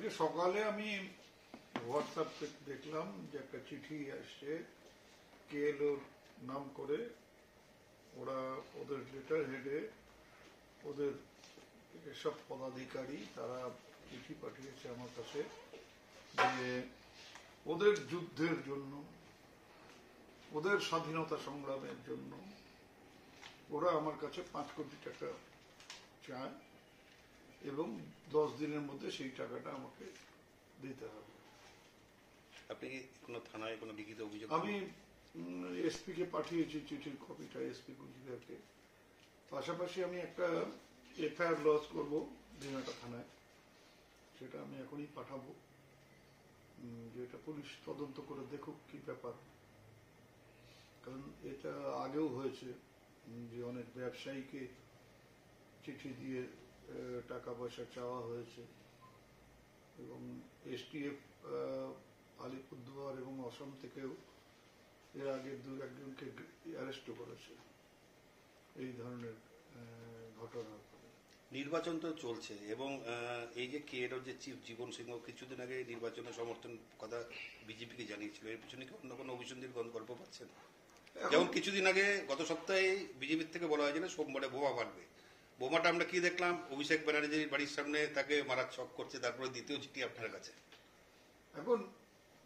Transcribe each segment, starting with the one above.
আজকে সকালে আমি হোয়াটসঅ্যাপে দেখলাম যে একটা চিঠি আসছে কেএলওর নাম করে, ওরা ওদের লেটার হেডে ওদের সব পদাধিকারী তারা চিঠি পাঠিয়েছে আমার কাছে যে ওদের যুদ্ধের জন্য, ওদের স্বাধীনতা সংগ্রামের জন্য ওরা আমার কাছে 5 কোটি টাকা চায় এবং 10 দিনের মধ্যে সেই টাকাটা আমাকে দিতে হবে। আপনি কি কোনো থানায় কোনো লিখিত অভিযোগ? আমি এসপি কে পাঠিয়েছি চিঠির কপিটা, এসপি কুচবিহারকে। পাশাপাশি আমি একটা এফআইআর লজ করব দিনাটা থানায়, সেটা আমি এখনই পাঠাবো, যে এটা পুলিশ তদন্ত করে দেখুক কি ব্যাপার। কারণ এটা আগেও হয়েছে যে অনেক ব্যবসায়ীকে চিঠি দিয়ে টাকা পয়সা চাওয়া হয়েছে এবং এসটিএফ আলিপুরদুয়ার এবং অসম থেকেও এর আগে 2-1 জনকে অ্যারেস্টও করেছে এই ধরনের ঘটনার ফলে। নির্বাচন তো চলছে এবং এই যে কেএলওর যে চিফ জীবন সিংহ কিছুদিন আগে নির্বাচনের সমর্থন কথা বিজেপিকে জানিয়েছিল, এর পিছনে কি অন্য কোনো অভিসন্ধির গল্প পাচ্ছেন? যেমন কিছুদিন আগে গত সপ্তাহে বিজেপির থেকে বলা হয়েছিল সোমবারে বোমা ফাটবে। বোমাটা আমরা কি দেখলাম? অভিষেক ব্যানার্জির বাড়ির সামনে তাকে মারার ছক করছে, তারপরে দ্বিতীয় চিঠি আপনার কাছে। এখন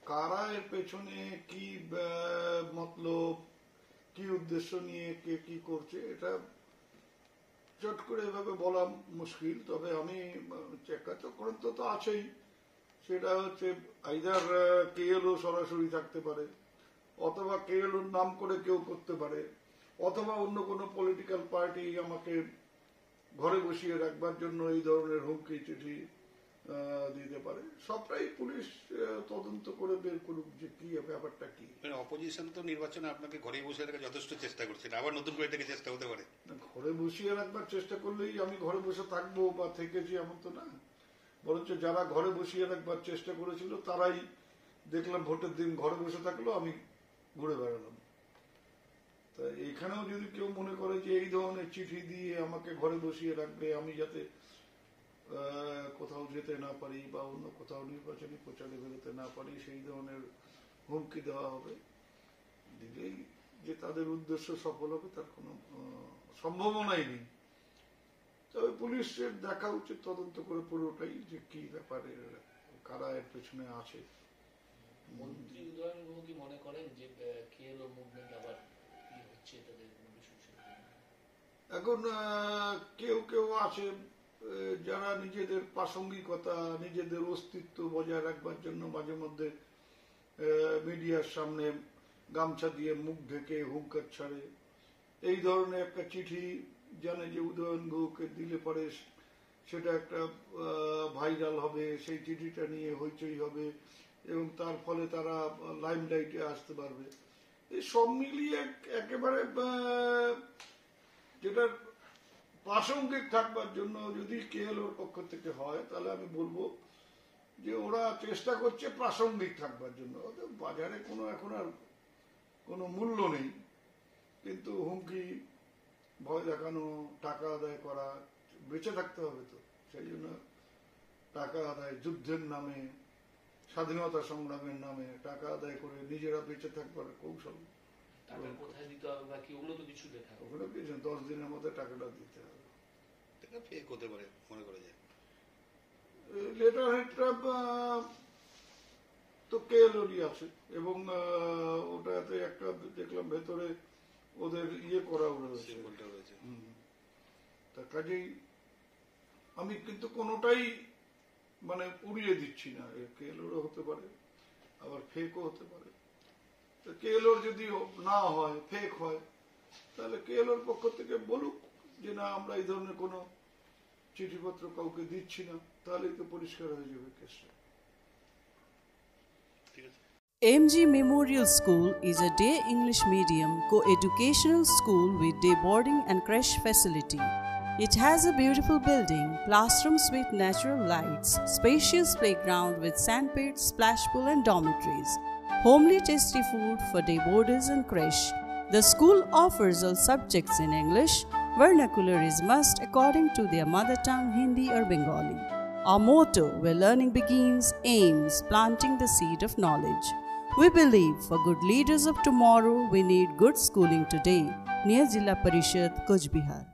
কারা এর পেছনে কি মতলব, কি উদ্দেশ্য নিয়ে কে কি করছে, এটা চট করে এভাবে বলা মুশকিল। তবে আমি চক্রান্ত তো আছেই, সেটা হচ্ছে আইদার কেএলও সরাসরি থাকতে পারে, অথবা কেএলওর নাম করে কেউ করতে পারে, অথবা অন্য কোনো পলিটিক্যাল পার্টি আমাকে ঘরে বসিয়ে রাখবার জন্য এই ধরনের হুমকি চিঠি দিতে পারে। সবটাই পুলিশ তদন্ত করে বের করুক যে কি ব্যাপারটা কি। অপোজিশন তো নির্বাচনে আপনাকে ঘরে বসে রাখার যথেষ্ট চেষ্টা করছেন, আবার নতুন করে এটাকে চেষ্টা হতে পারে। ঘরে বসিয়ে রাখবার চেষ্টা করলেই আমি ঘরে বসে থাকবো বা থেকেছি এমন তো না, বরঞ্চ যারা ঘরে বসিয়ে রাখবার চেষ্টা করেছিল তারাই দেখলাম ভোটের দিন ঘরে বসে থাকলো, আমি ঘুরে বেড়ালাম। তা এখানেও যদি কেউ মনে করে যে এই ধরনের চিঠি দিয়ে আমাকে ঘরে বসিয়ে রাখবে, আমি যাতে কোথাও যেতে না পারি বা অন্য কোথাও নির্বাচনী প্রচারে বেরোতে না পারি, সেই ধরনের হুমকি দেওয়া হবে, দিলেই যে তাদের উদ্দেশ্য সফল হবে তার কোনো সম্ভাবনাই নেই। তবে পুলিশের দেখা উচিত তদন্ত করে পুরোটাই যে কি ব্যাপারে, কারা এর পেছনে আছে। মন্ত্রী উদয়ন গুহ কি মনে করেন যে কেএলও মুভমেন্ট আবার কি হচ্ছে তাদের এখন কেউ কেউ আছে যারা নিজেদের প্রাসঙ্গিকতা, নিজেদের অস্তিত্ব বজায় রাখবার জন্য মাঝে মধ্যে মিডিয়ার সামনে গামছা দিয়ে মুখ ঢেকে হুঙ্কার ছাড়ে। এই ধরনের একটা চিঠি জানে যে উদয়ন গুহকে দিলে পরে সেটা একটা ভাইরাল হবে, সেই চিঠিটা নিয়ে হইচই হবে এবং তার ফলে তারা লাইমলাইটে আসতে পারবে। এই সব মিলিয়ে একেবারে যেটা প্রাসঙ্গিক থাকবার জন্য যদি কেএলওর পক্ষ থেকে হয়, তাহলে আমি বলবো যে ওরা চেষ্টা করছে প্রাসঙ্গিক থাকবার জন্য। বাজারে কোনো এখন আর কোনো মূল্য নেই, কিন্তু হুমকি, ভয় দেখানো, টাকা আদায় করা, বেঁচে থাকতে হবে তো, সেই জন্য টাকা আদায়, যুদ্ধের নামে, স্বাধীনতা সংগ্রামের নামে টাকা আদায় করে নিজেরা বেঁচে থাকবার কৌশল। কোথায় দিতে হবে বা কি, ওগুলো তো কিছু লেখা, ওগুলো কিছু 10 দিনের মধ্যে টাকাটা দিতে হবে। ফেক হতে পারে মনে করে যায়। লেটার হেডটা তো কেএলওরই আছে এবং ওটাতে একটা দেখলাম ভেতরে ওদের করা রয়েছে। তা কাজেই আমি কিন্তু কোনোটাই মানে উড়িয়ে দিচ্ছি না, কেএলওরও হতে পারে আবার ফেকও হতে পারে। কেএলওর যদি না হয়, ফেক হয়, তাহলে কেএলওর পক্ষ থেকে বলুক যে না আমরা এই ধরনের কোনো চিঠিপত্র কাউকে দিচ্ছি না, তাহলেই তো পরিষ্কার হয়ে যাবে কেসটা। MG Memorial School is a day English medium co-educational school with day boarding and creche facility. It has a beautiful building, classrooms with natural lights, spacious playground with sandpit, splash pool and dormitories, homely tasty food for day boarders and creche. The school offers all subjects in English. Vernacular is must according to their mother tongue Hindi or Bengali. Our motto, where learning begins, aims planting the seed of knowledge. We believe for good leaders of tomorrow, we need good schooling today. Near Jilla Parishad, Kuch Bihar.